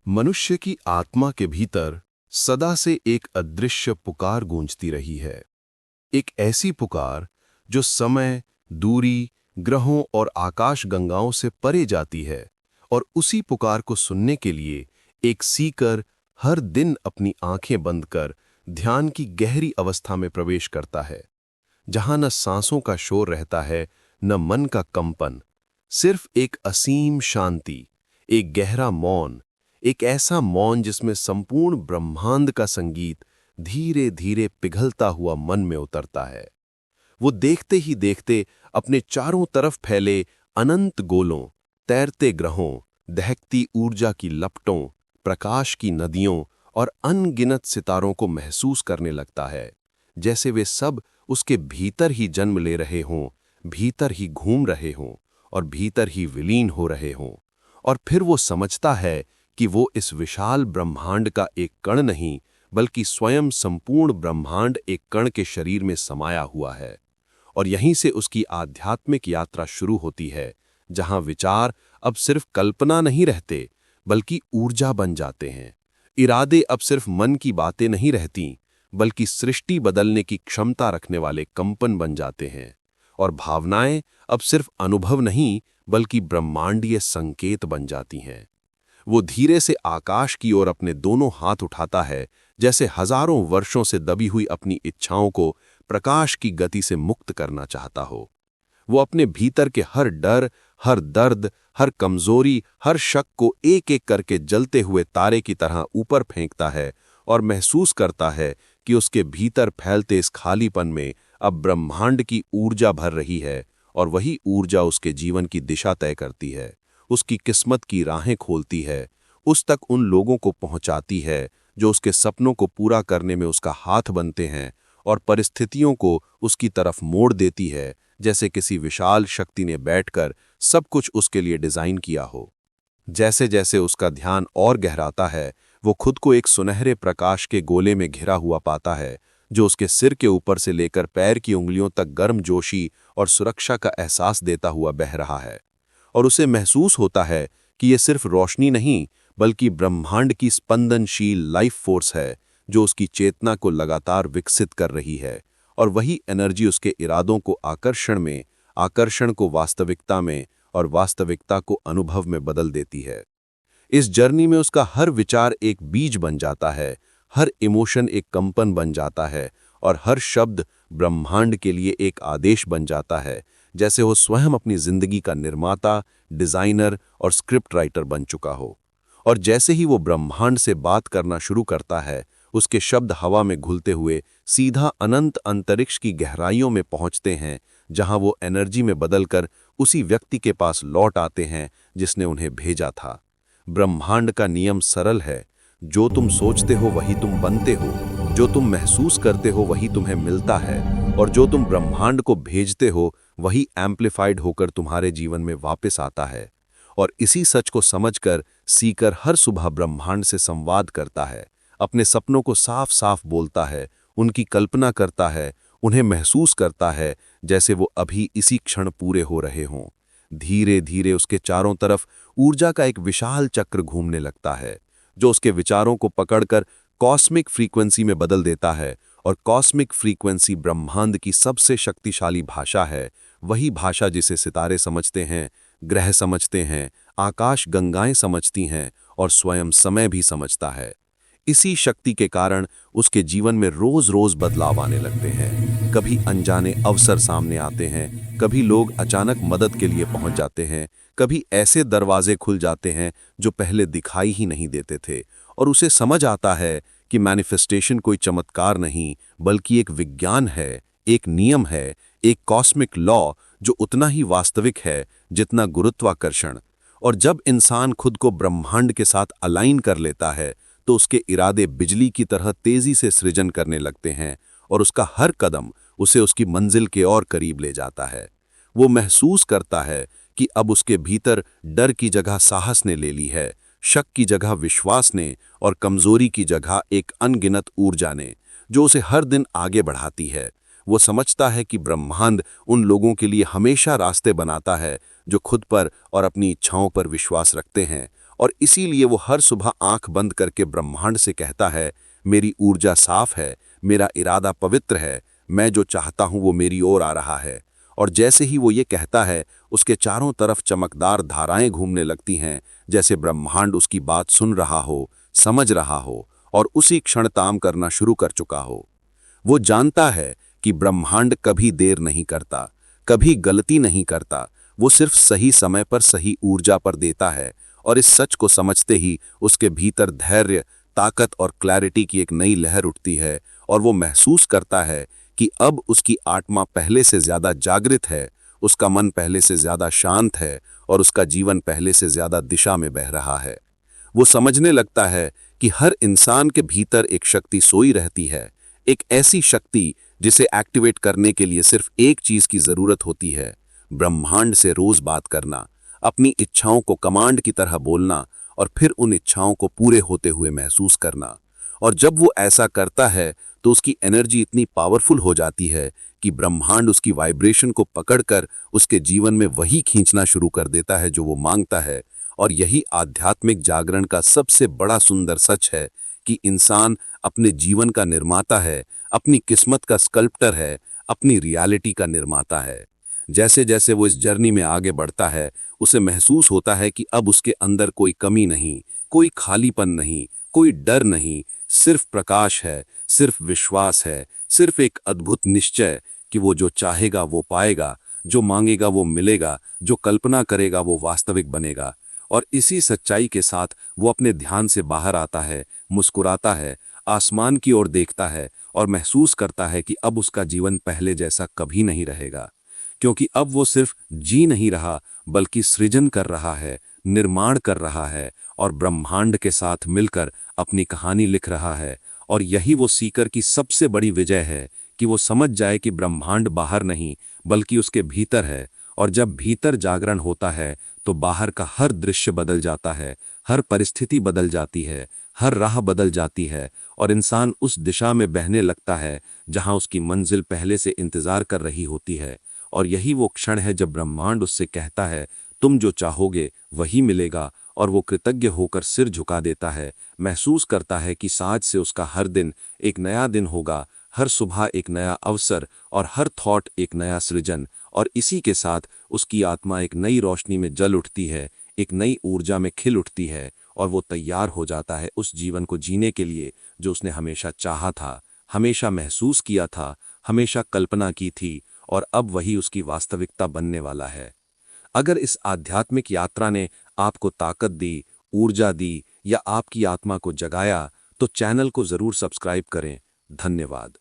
मनुष्य की आत्मा के भीतर सदा से एक अदृश्य पुकार गूंजती रही है। एक ऐसी पुकार जो समय, दूरी, ग्रहों और आकाश गंगाओं से परे जाती है, और उसी पुकार को सुनने के लिए एक सीकर हर दिन अपनी आंखें बंद कर ध्यान की गहरी अवस्था में प्रवेश करता है, जहां न सांसों का शोर रहता है, न मन का कंपन, सिर्फ एक असीम शांति, एक गहरा मौन, एक ऐसा मौन जिसमें संपूर्ण ब्रह्मांड का संगीत धीरे धीरे पिघलता हुआ मन में उतरता है। वो देखते ही देखते अपने चारों तरफ फैले अनंत गोलों, तैरते ग्रहों, दहकती ऊर्जा की लपटों, प्रकाश की नदियों और अनगिनत सितारों को महसूस करने लगता है, जैसे वे सब उसके भीतर ही जन्म ले रहे हों, भीतर ही घूम रहे हों और भीतर ही विलीन हो रहे हों। और फिर वो समझता है कि वो इस विशाल ब्रह्मांड का एक कण नहीं, बल्कि स्वयं संपूर्ण ब्रह्मांड एक कण के शरीर में समाया हुआ है। और यहीं से उसकी आध्यात्मिक यात्रा शुरू होती है, जहां विचार अब सिर्फ कल्पना नहीं रहते, बल्कि ऊर्जा बन जाते हैं। इरादे अब सिर्फ मन की बातें नहीं रहती, बल्कि सृष्टि बदलने की क्षमता रखने वाले कंपन बन जाते हैं। और भावनाएं अब सिर्फ अनुभव नहीं, बल्कि ब्रह्मांडीय संकेत बन जाती हैं। वो धीरे से आकाश की ओर अपने दोनों हाथ उठाता है, जैसे हजारों वर्षों से दबी हुई अपनी इच्छाओं को प्रकाश की गति से मुक्त करना चाहता हो। वो अपने भीतर के हर डर, हर दर्द, हर कमजोरी, हर शक को एक एक करके जलते हुए तारे की तरह ऊपर फेंकता है और महसूस करता है कि उसके भीतर फैलते इस खालीपन में अब ब्रह्मांड की ऊर्जा भर रही है, और वही ऊर्जा उसके जीवन की दिशा तय करती है, उसकी किस्मत की राहें खोलती है, उस तक उन लोगों को पहुंचाती है जो उसके सपनों को पूरा करने में उसका हाथ बनते हैं, और परिस्थितियों को उसकी तरफ मोड़ देती है, जैसे किसी विशाल शक्ति ने बैठकर सब कुछ उसके लिए डिजाइन किया हो। जैसे जैसे उसका ध्यान और गहराता है, वो खुद को एक सुनहरे प्रकाश के गोले में घिरा हुआ पाता है, जो उसके सिर के ऊपर से लेकर पैर की उंगलियों तक गर्मजोशी और सुरक्षा का एहसास देता हुआ बह रहा है। और उसे महसूस होता है कि ये सिर्फ रोशनी नहीं, बल्कि ब्रह्मांड की स्पंदनशील लाइफ फोर्स है, जो उसकी चेतना को लगातार विकसित कर रही है। और वही एनर्जी उसके इरादों को आकर्षण में, आकर्षण को वास्तविकता में, और वास्तविकता को अनुभव में बदल देती है। इस जर्नी में उसका हर विचार एक बीज बन जाता है, हर इमोशन एक कंपन बन जाता है, और हर शब्द ब्रह्मांड के लिए एक आदेश बन जाता है, जैसे वो स्वयं अपनी जिंदगी का निर्माता, डिजाइनर और स्क्रिप्ट राइटर बन चुका हो। और जैसे ही वो ब्रह्मांड से बात करना शुरू करता है, उसके शब्द हवा में घुलते हुए सीधा अनंत अंतरिक्ष की गहराइयों में पहुंचते हैं, जहां वो एनर्जी में बदलकर उसी व्यक्ति के पास लौट आते हैं जिसने उन्हें भेजा था। ब्रह्मांड का नियम सरल है, जो तुम सोचते हो वही तुम बनते हो, जो तुम महसूस करते हो वही तुम्हें मिलता है, और जो तुम ब्रह्मांड को भेजते हो वही एम्प्लीफाइड होकर तुम्हारे जीवन में वापस आता है। और इसी सच को समझकर सीकर हर सुबह ब्रह्मांड से संवाद करता है, अपने सपनों को साफ साफ बोलता है, उनकी कल्पना करता है, उन्हें महसूस करता है जैसे वो अभी इसी क्षण पूरे हो रहे हों। धीरे धीरे उसके चारों तरफ ऊर्जा का एक विशाल चक्र घूमने लगता है, जो उसके विचारों को पकड़कर कॉस्मिक फ्रीक्वेंसी में बदल देता है। और कॉस्मिक फ्रीक्वेंसी ब्रह्मांड की सबसे शक्तिशाली भाषा है, वही भाषा जिसे सितारे समझते हैं, ग्रह समझते हैं, आकाश गंगाएं समझती हैं, और स्वयं समय भी समझता है। इसी शक्ति के कारण उसके जीवन में रोज रोज बदलाव आने लगते हैं। कभी अनजाने अवसर सामने आते हैं, कभी लोग अचानक मदद के लिए पहुंच जाते हैं, कभी ऐसे दरवाजे खुल जाते हैं जो पहले दिखाई ही नहीं देते थे। और उसे समझ आता है कि मैनिफेस्टेशन कोई चमत्कार नहीं, बल्कि एक विज्ञान है, एक नियम है, एक कॉस्मिक लॉ जो उतना ही वास्तविक है जितना गुरुत्वाकर्षण। और जब इंसान खुद को ब्रह्मांड के साथ अलाइन कर लेता है, तो उसके इरादे बिजली की तरह तेजी से सृजन करने लगते हैं, और उसका हर कदम उसे उसकी मंजिल के और करीब ले जाता है। वो महसूस करता है कि अब उसके भीतर डर की जगह साहस ने ले ली है, शक की जगह विश्वास ने, और कमजोरी की जगह एक अनगिनत ऊर्जा ने, जो उसे हर दिन आगे बढ़ाती है। वो समझता है कि ब्रह्मांड उन लोगों के लिए हमेशा रास्ते बनाता है जो खुद पर और अपनी इच्छाओं पर विश्वास रखते हैं, और इसीलिए वो हर सुबह आंख बंद करके ब्रह्मांड से कहता है, मेरी ऊर्जा साफ है, मेरा इरादा पवित्र है, मैं जो चाहता हूं वो मेरी ओर आ रहा है। और जैसे ही वो ये कहता है, उसके चारों तरफ चमकदार धाराएं घूमने लगती हैं, जैसे ब्रह्मांड उसकी बात सुन रहा हो, समझ रहा हो और उसी क्षण काम करना शुरू कर चुका हो। वो जानता है कि ब्रह्मांड कभी देर नहीं करता, कभी गलती नहीं करता, वो सिर्फ सही समय पर सही ऊर्जा पर देता है। और इस सच को समझते ही उसके भीतर धैर्य, ताकत और क्लैरिटी की एक नई लहर उठती है और वो महसूस करता है कि अब उसकी आत्मा पहले से ज्यादा जागृत है, उसका मन पहले से ज्यादा शांत है और उसका जीवन पहले से ज्यादा दिशा में बह रहा है। वो समझने लगता है कि हर इंसान के भीतर एक शक्ति सोई रहती है, एक ऐसी शक्ति जिसे एक्टिवेट करने के लिए सिर्फ एक चीज की जरूरत होती है, ब्रह्मांड से रोज बात करना, अपनी इच्छाओं को कमांड की तरह बोलना और फिर उन इच्छाओं को पूरे होते हुए महसूस करना। और जब वो ऐसा करता है तो उसकी एनर्जी इतनी पावरफुल हो जाती है कि ब्रह्मांड उसकी वाइब्रेशन को पकड़कर उसके जीवन में वही खींचना शुरू कर देता है जो वो मांगता है। और यही आध्यात्मिक जागरण का सबसे बड़ा सुंदर सच है कि इंसान अपने जीवन का निर्माता है, अपनी किस्मत का स्कल्प्टर है, अपनी रियलिटी का निर्माता है। जैसे जैसे वो इस जर्नी में आगे बढ़ता है, उसे महसूस होता है कि अब उसके अंदर कोई कमी नहीं, कोई खालीपन नहीं, कोई डर नहीं, सिर्फ प्रकाश है, सिर्फ विश्वास है, सिर्फ एक अद्भुत निश्चय कि वो जो चाहेगा वो पाएगा, जो मांगेगा वो मिलेगा, जो कल्पना करेगा वो वास्तविक बनेगा। और इसी सच्चाई के साथ वो अपने ध्यान से बाहर आता है, मुस्कुराता है, आसमान की ओर देखता है और महसूस करता है कि अब उसका जीवन पहले जैसा कभी नहीं रहेगा, क्योंकि अब वो सिर्फ जी नहीं रहा बल्कि सृजन कर रहा है, निर्माण कर रहा है और ब्रह्मांड के साथ मिलकर अपनी कहानी लिख रहा है। और यही वो सीकर की सबसे बड़ी विजय है कि वो समझ जाए कि ब्रह्मांड बाहर नहीं बल्कि उसके भीतर है। और जब भीतर जागरण होता है तो बाहर का हर दृश्य बदल जाता है, हर परिस्थिति बदल जाती है, हर राह बदल जाती है और इंसान उस दिशा में बहने लगता है जहां उसकी मंजिल पहले से इंतजार कर रही होती है। और यही वो क्षण है जब ब्रह्मांड उससे कहता है, तुम जो चाहोगे वही मिलेगा। और वो कृतज्ञ होकर सिर झुका देता है, महसूस करता है कि आज से उसका हर दिन एक नया दिन होगा, हर सुबह एक नया अवसर और हर थॉट एक नया सृजन। और इसी के साथ उसकी आत्मा एक नई रोशनी में जल उठती है, एक नई ऊर्जा में खिल उठती है और वो तैयार हो जाता है उस जीवन को जीने के लिए जो उसने हमेशा चाहा था, हमेशा महसूस किया था, हमेशा कल्पना की थी और अब वही उसकी वास्तविकता बनने वाला है। अगर इस आध्यात्मिक यात्रा ने आपको ताकत दी, ऊर्जा दी या आपकी आत्मा को जगाया तो चैनल को जरूर सब्सक्राइब करें। धन्यवाद।